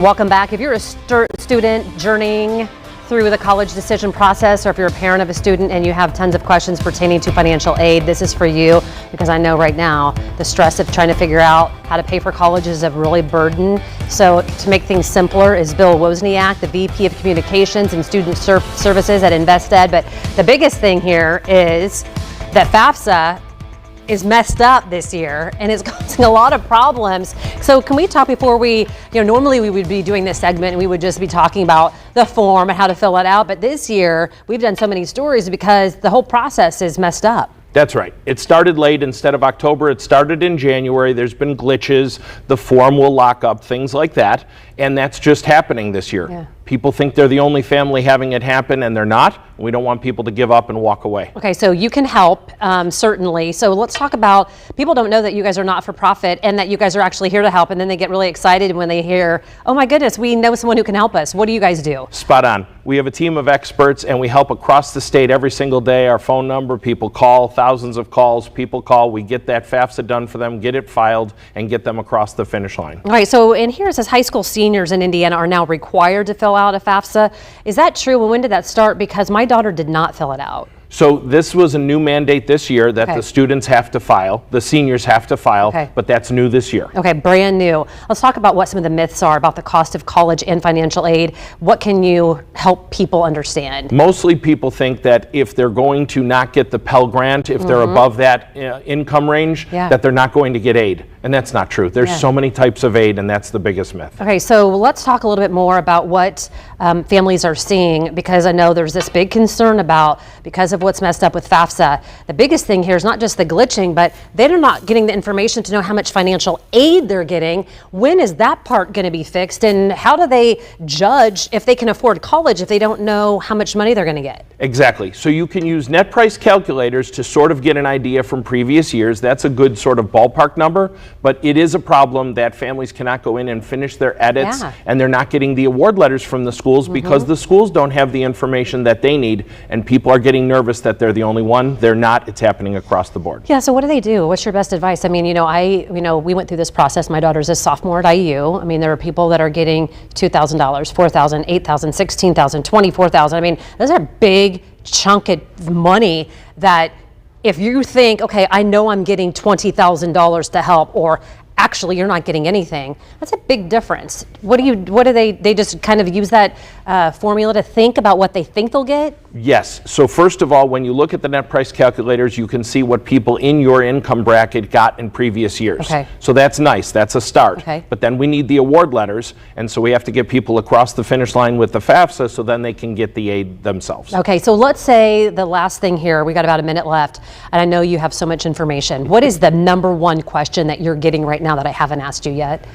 Welcome back. If you're a student journeying through the college decision process, or if you're a parent of a student and you have tons of questions pertaining to financial aid, this is for you, because I know right now the stress of trying to figure out how to pay for college is a really burden. So to make things simpler is Bill Wozniak, the VP of Communications and Student Services at InvestEd. But the biggest thing here is that FAFSA is messed up this year and is causing a lot of problems. So can we talk before we, normally we would be doing this segment and we would just be talking about the form and how to fill it out. But this year we've done so many stories because the whole process is messed up. That's right. It started late. Instead of October, it started in January. There's been glitches. The form will lock up, things like that. And that's just happening this year. Yeah. People think they're the only family having it happen, and they're not. We don't want people to give up and walk away. Okay, so you can help, certainly. So let's talk about, people don't know that you guys are not for profit and that you guys are actually here to help, and then they get really excited when they hear, oh my goodness, we know someone who can help us. What do you guys do? Spot on. We have a team of experts, and we help across the state every single day. Our phone number, people call, thousands of calls, people call. We get that FAFSA done for them, get it filed, and get them across the finish line. All right, so in here it says high school seniors in Indiana are now required to fill out a FAFSA. Is that true? And when did that start? Because my daughter did not fill it out. So this was a new mandate this year that the students have to file, the seniors have to file, but that's new this year. Okay, brand new. Let's talk about what some of the myths are about the cost of college and financial aid. What can you help people understand? Mostly people think that if they're going to not get the Pell Grant, if they're above that income range, that they're not going to get aid. And that's not true. There's so many types of aid, and that's the biggest myth. Okay, so let's talk a little bit more about what families are seeing, because I know there's this big concern about, because of what's messed up with FAFSA. The biggest thing here is not just the glitching, but they're not getting the information to know how much financial aid they're getting. When is that part going to be fixed, and how do they judge if they can afford college if they don't know how much money they're going to get? Exactly. So you can use net price calculators to sort of get an idea from previous years. That's a good sort of ballpark number, but it is a problem that families cannot go in and finish their edits, and they're not getting the award letters from the schools because the schools don't have the information that they need, and people are getting nervous that they're the only one. They're not. It's happening across the board. Yeah, so what do they do? What's your best advice? I mean, we went through this process. My daughter's a sophomore at IU. I mean, there are people that are getting $2,000, $4,000, $8,000, $16,000, $24,000. I mean, those are big chunk of money that if you think, okay, I know I'm getting $20,000 to help, or actually you're not getting anything, that's a big difference. What do they just kind of use that formula to think about what they think they'll get? Yes. So first of all, when you look at the net price calculators, you can see what people in your income bracket got in previous years. Okay. So that's nice. That's a start. Okay. But then we need the award letters, and so we have to get people across the finish line with the FAFSA so then they can get the aid themselves. Okay, so let's say the last thing here, we got about a minute left, and I know you have so much information. What is the number one question that you're getting right now that I haven't asked you yet?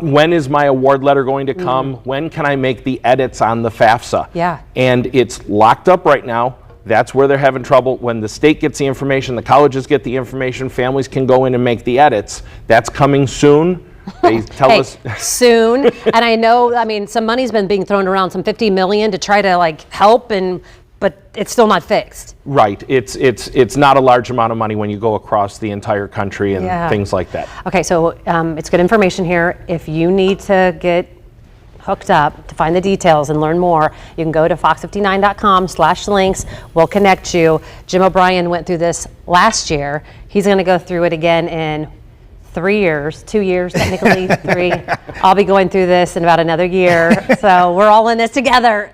When is my award letter going to come? When can I make the edits on the FAFSA? Yeah. And it's locked up right now. That's where they're having trouble. When the state gets the information, the colleges get the information, families can go in and make the edits. That's coming soon. They tell us soon. And I know, I mean, some money's been being thrown around, some $50 million to try to help, but it's still not fixed. Right. It's not a large amount of money when you go across the entire country and things like that. Okay, so it's good information here. If you need to get hooked up to find the details and learn more, you can go to fox59.com/links. We'll connect you. Jim O'Brien went through this last year. He's going to go through it again in 3 years, 2 years, technically 3. I'll be going through this in about another year. So we're all in this together.